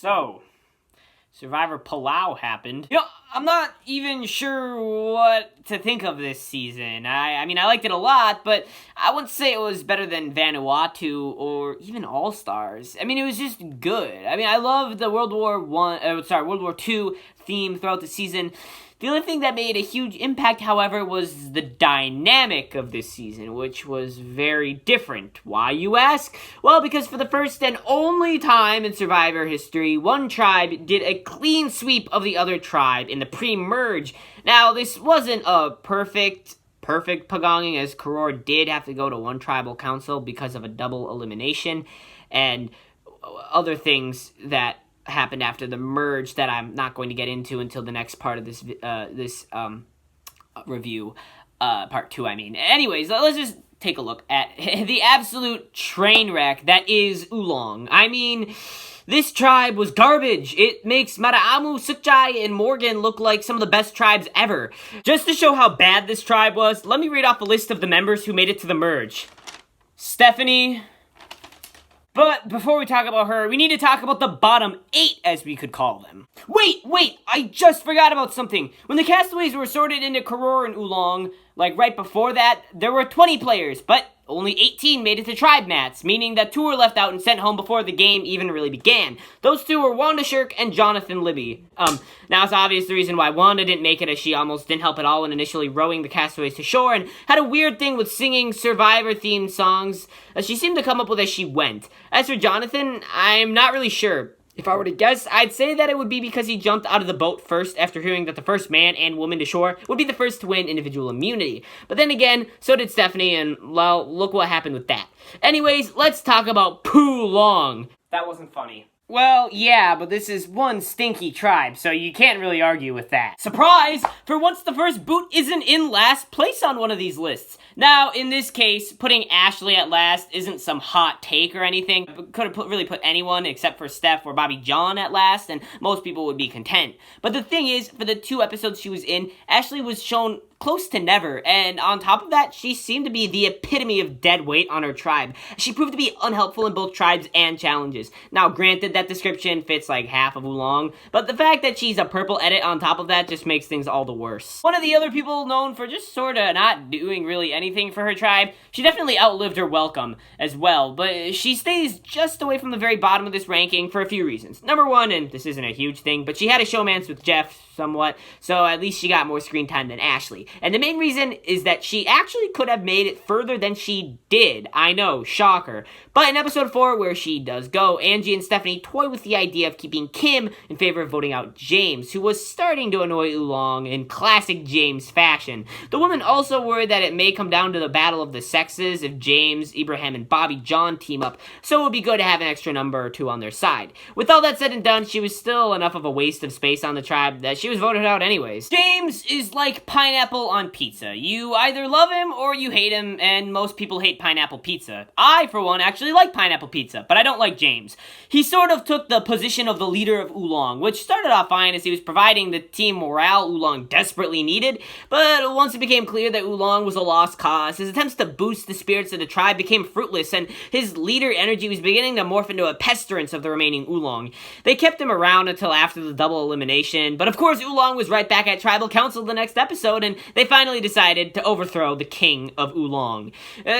So, Survivor Palau happened. I'm not even sure what to think of this season. I mean, I liked it a lot, but I wouldn't say it was better than Vanuatu or even All Stars. I mean, it was just good. I mean, I loved the World War II theme throughout the season. The only thing that made a huge impact, however, was the dynamic of this season, which was very different. Why, you ask? Well, because for the first and only time in Survivor history, one tribe did a clean sweep of the other tribe in the pre-merge. Now, this wasn't a perfect pagonging, as Koror did have to go to one tribal council because of a double elimination, and other things that happened after the merge that I'm not going to get into until the next part of this review, part 2, I mean. Anyways, let's just take a look at the absolute train wreck that is Ulong. I mean, this tribe was garbage. It makes Maraamu, Sukchai, and Morgan look like some of the best tribes ever. Just to show how bad this tribe was, let me read off a list of the members who made it to the merge. Stephanie. But before we talk about her, we need to talk about the bottom 8, as we could call them. Wait, I just forgot about something. When the castaways were sorted into Koror and Ulong, like right before that, there were 20 players, but only 18 made it to tribe mats, meaning that 2 were left out and sent home before the game even really began. Those 2 were Wanda Shirk and Johnathan Libby. Now it's obvious the reason why Wanda didn't make it, as she almost didn't help at all when initially rowing the castaways to shore, and had a weird thing with singing Survivor-themed songs she seemed to come up with as she went. As for Johnathan, I'm not really sure. If I were to guess, I'd say that it would be because he jumped out of the boat first after hearing that the first man and woman to shore would be the first to win individual immunity. But then again, so did Stephanie, and, well, look what happened with that. Anyways, let's talk about Ulong. That wasn't funny. Well, yeah, but this is one stinky tribe, so you can't really argue with that. Surprise! For once, the first boot isn't in last place on one of these lists. Now, in this case, putting Ashlee at last isn't some hot take or anything. Could have really put anyone except for Steph or Bobby John at last, and most people would be content. But the thing is, for the 2 episodes she was in, Ashlee was shown close to never, and on top of that, she seemed to be the epitome of dead weight on her tribe. She proved to be unhelpful in both tribes and challenges. Now, granted, that description fits like half of Ulong, but the fact that she's a purple edit on top of that just makes things all the worse. One of the other people known for just sorta not doing really anything for her tribe, she definitely outlived her welcome as well, but she stays just away from the very bottom of this ranking for a few reasons. Number 1, and this isn't a huge thing, but she had a showmance with Jeff somewhat, so at least she got more screen time than Ashlee. And the main reason is that she actually could have made it further than she did. I know, shocker. But in episode 4, where she does go, Angie and Stephanie toy with the idea of keeping Kim in favor of voting out James, who was starting to annoy Ulong in classic James fashion. The women also worry that it may come down to the battle of the sexes if James, Ibrehem, and Bobby John team up, so it would be good to have an extra number or 2 on their side. With all that said and done, she was still enough of a waste of space on the tribe that she was voted out anyways. James is like pineapple on pizza. You either love him or you hate him, and most people hate pineapple pizza. I, for one, actually like pineapple pizza, but I don't like James. He sort of took the position of the leader of Ulong, which started off fine as he was providing the team morale Ulong desperately needed, but once it became clear that Ulong was a lost cause, his attempts to boost the spirits of the tribe became fruitless, and his leader energy was beginning to morph into a pestilence of the remaining Ulong. They kept him around until after the double elimination, but of course Ulong was right back at tribal council the next episode, and they finally decided to overthrow the king of Ulong.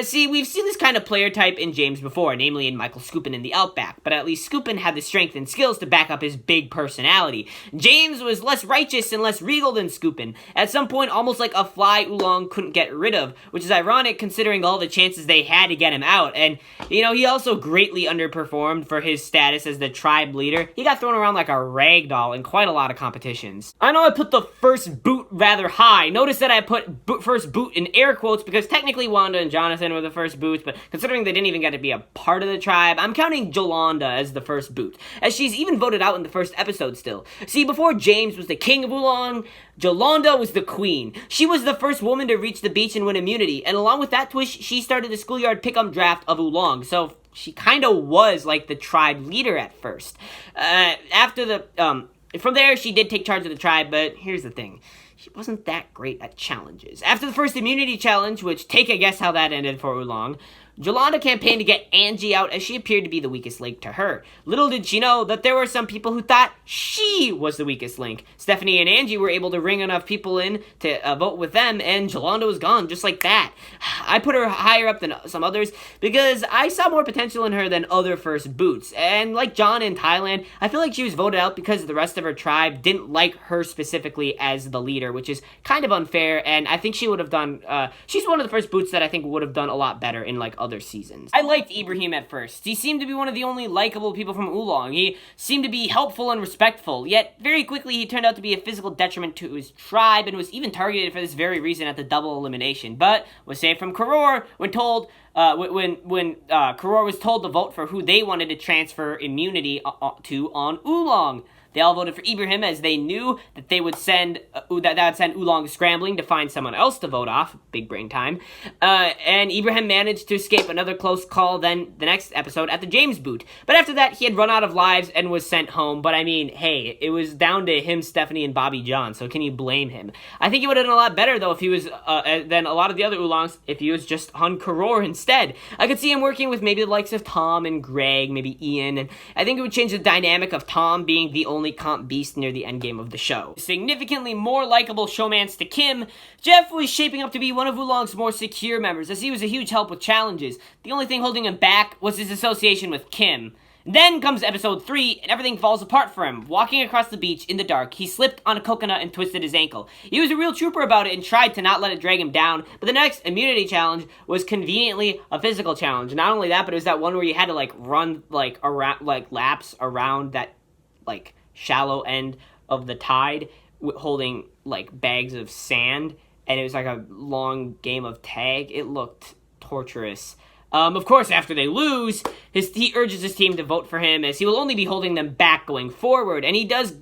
See, we've seen this kind of player type in James before, namely in Michael Scoopin in the Outback, but at least Scoopin had the strength and skills to back up his big personality. James was less righteous and less regal than Scoopin, at some point almost like a fly Ulong couldn't get rid of, which is ironic considering all the chances they had to get him out, and, you know, he also greatly underperformed for his status as the tribe leader. He got thrown around like a rag doll in quite a lot of competitions. I know I put the first boot rather high. Notice that I put first boot in air quotes because technically Wanda and Johnathan were the first boots, but considering they didn't even get to be a part of the tribe, I'm counting Jolanda as the first boot, as she's even voted out in the first episode still. See, before James was the king of Ulong, Jolanda was the queen. She was the first woman to reach the beach and win immunity, and along with that twist, she started the schoolyard pick'em draft of Ulong, so she kinda was like the tribe leader at first. From there, she did take charge of the tribe, but here's the thing. She wasn't that great at challenges. After the first immunity challenge, which take a guess how that ended for Ulong, Jolanda campaigned to get Angie out as she appeared to be the weakest link to her. Little did she know that there were some people who thought she was the weakest link. Stephanie and Angie were able to ring enough people in to vote with them, and Jolanda was gone just like that. I put her higher up than some others because I saw more potential in her than other first boots. And like John in Thailand, I feel like she was voted out because the rest of her tribe didn't like her specifically as the leader, which is kind of unfair, and I think she would have done, she's one of the first boots that I think would have done a lot better in like other seasons. I liked Ibrehem at first. He seemed to be one of the only likable people from Ulong. He seemed to be helpful and respectful, yet very quickly he turned out to be a physical detriment to his tribe and was even targeted for this very reason at the double elimination, but was saved from Karor when told when Karor was told to vote for who they wanted to transfer immunity to on Ulong. They all voted for Ibrehem as they knew that they would send that would send Ulong scrambling to find someone else to vote off. Big brain time. And Ibrehem managed to escape another close call then the next episode at the James boot. But after that, he had run out of lives and was sent home. But I mean, hey, it was down to him, Stephanie, and Bobby Jon, so can you blame him? I think he would have done a lot better, though, if he was, than a lot of the other Ulongs, if he was just on Karor instead. I could see him working with maybe the likes of Tom and Greg, maybe Ian, and I think it would change the dynamic of Tom being the only comp beast near the endgame of the show. Significantly more likable showmance to Kim, Jeff was shaping up to be one of Ulong's more secure members, as he was a huge help with challenges. The only thing holding him back was his association with Kim. Then comes episode 3, and everything falls apart for him. Walking across the beach in the dark, he slipped on a coconut and twisted his ankle. He was a real trooper about it and tried to not let it drag him down, but the next immunity challenge was conveniently a physical challenge. Not only that, but it was that one where you had to, like, run, like, around, like, laps around that, like, shallow end of the tide, holding, like, bags of sand, and it was like a long game of tag. It looked torturous. Of course, after they lose, he urges his team to vote for him, as he will only be holding them back going forward, and he does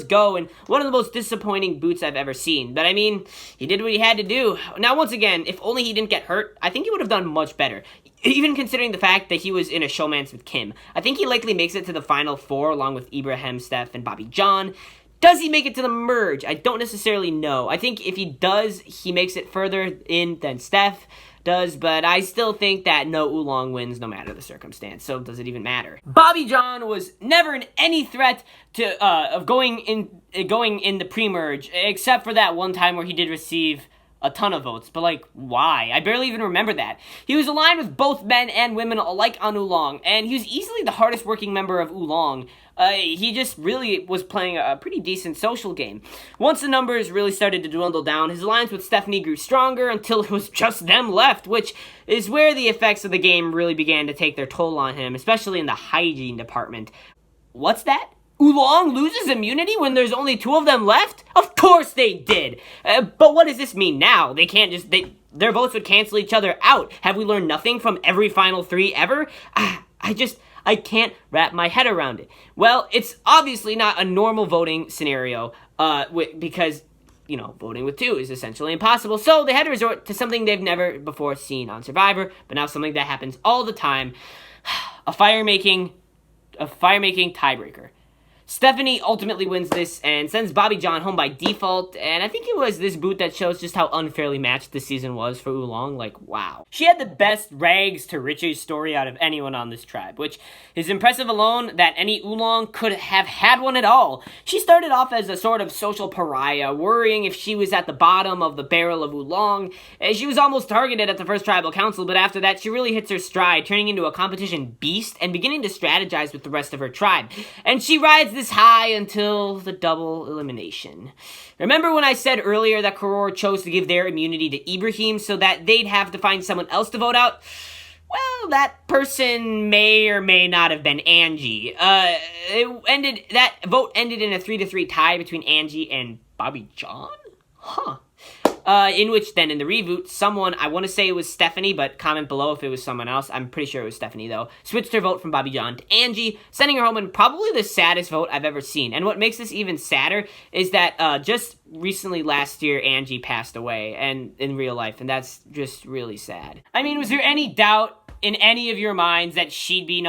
go in one of the most disappointing boots I've ever seen. But I mean, he did what he had to do. Now, once again, if only he didn't get hurt, I think he would have done much better, even considering the fact that he was in a showmance with Kim. I think he likely makes it to the final 4 along with Ibrehem, Steph, and Bobby Jon. Does he make it to the merge? I don't necessarily know. I think if he does, he makes it further in than Steph does, but I still think that no Ulong wins no matter the circumstance, so does it even matter? Bobby Jon was never in any threat to of going in the pre-merge, except for that one time where he did receive a ton of votes, but like, why? I barely even remember that. He was aligned with both men and women alike on Ulong, and he was easily the hardest working member of Ulong. He just really was playing a pretty decent social game. Once the numbers really started to dwindle down, his alliance with Stephanie grew stronger until it was just them left, which is where the effects of the game really began to take their toll on him, especially in the hygiene department. What's that? Ulong loses immunity when there's only 2 of them left? Of course they did! But what does this mean now? They can't just, their votes would cancel each other out. Have we learned nothing from every final 3 ever? I can't wrap my head around it. Well, it's obviously not a normal voting scenario, because, you know, voting with 2 is essentially impossible, so they had to resort to something they've never before seen on Survivor, but now something that happens all the time. A fire-making tiebreaker. Stephanie ultimately wins this and sends Bobby Jon home by default, and I think it was this boot that shows just how unfairly matched this season was for Ulong. Like, wow. She had the best rags to riches story out of anyone on this tribe, which is impressive alone that any Ulong could have had one at all. She started off as a sort of social pariah, worrying if she was at the bottom of the barrel of Ulong. She was almost targeted at the first tribal council, but after that she really hits her stride, turning into a competition beast and beginning to strategize with the rest of her tribe. And she rides this high until the double elimination. Remember when I said earlier that Karor chose to give their immunity to Ibrehem so that they'd have to find someone else to vote out? Well, that person may or may not have been Angie. That vote ended in a 3-3 tie between Angie and Bobby Jon? Huh. In which then in the reboot, someone, I want to say it was Stephanie, but comment below if it was someone else, I'm pretty sure it was Stephanie though, switched her vote from Bobby Jon to Angie, sending her home in probably the saddest vote I've ever seen. And what makes this even sadder is that just recently last year, Angie passed away and in real life, and that's just really sad. I mean, was there any doubt in any of your minds that she'd be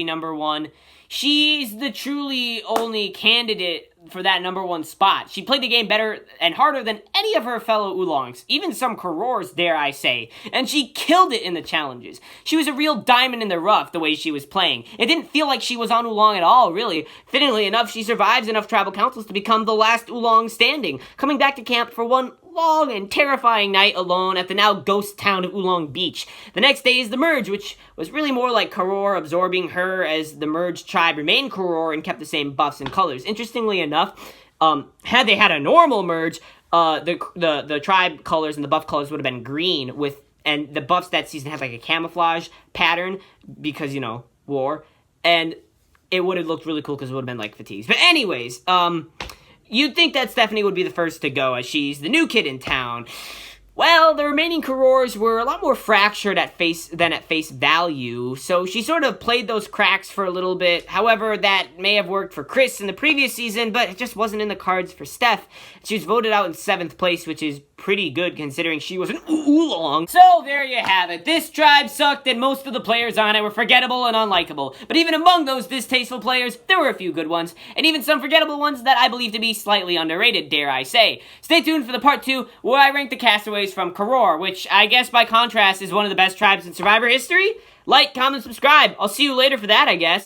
number 1? she's the truly only candidate for that #1 spot. She played the game better and harder than any of her fellow Ulongs, even some Karors, dare I say, and she killed it in the challenges. She was a real diamond in the rough the way she was playing. It didn't feel like she was on Ulong at all, really. Fittingly enough, she survives enough tribal councils to become the last Ulong standing, coming back to camp for one long and terrifying night alone at the now ghost town of Ulong Beach. The next day is the merge, which was really more like Karor absorbing her as the merged tribe remained Karor and kept the same buffs and colors. Interestingly enough, had they had a normal merge, the tribe colors and the buff colors would have been green, and the buffs that season had like a camouflage pattern because, war, and it would have looked really cool because it would have been like fatigues. But anyways, you'd think that Stephanie would be the first to go, as she's the new kid in town. Well, the remaining Karors were a lot more fractured than at face value, so she sort of played those cracks for a little bit. However, that may have worked for Chris in the previous season, but it just wasn't in the cards for Steph. She was voted out in 7th place, which is pretty good considering she was an Ulong. So there you have it. This tribe sucked and most of the players on it were forgettable and unlikable. But even among those distasteful players, there were a few good ones, and even some forgettable ones that I believe to be slightly underrated, dare I say. Stay tuned for the part 2 where I rank the castaways from Karor, which I guess by contrast is one of the best tribes in Survivor history. Like, comment, subscribe. I'll see you later for that, I guess.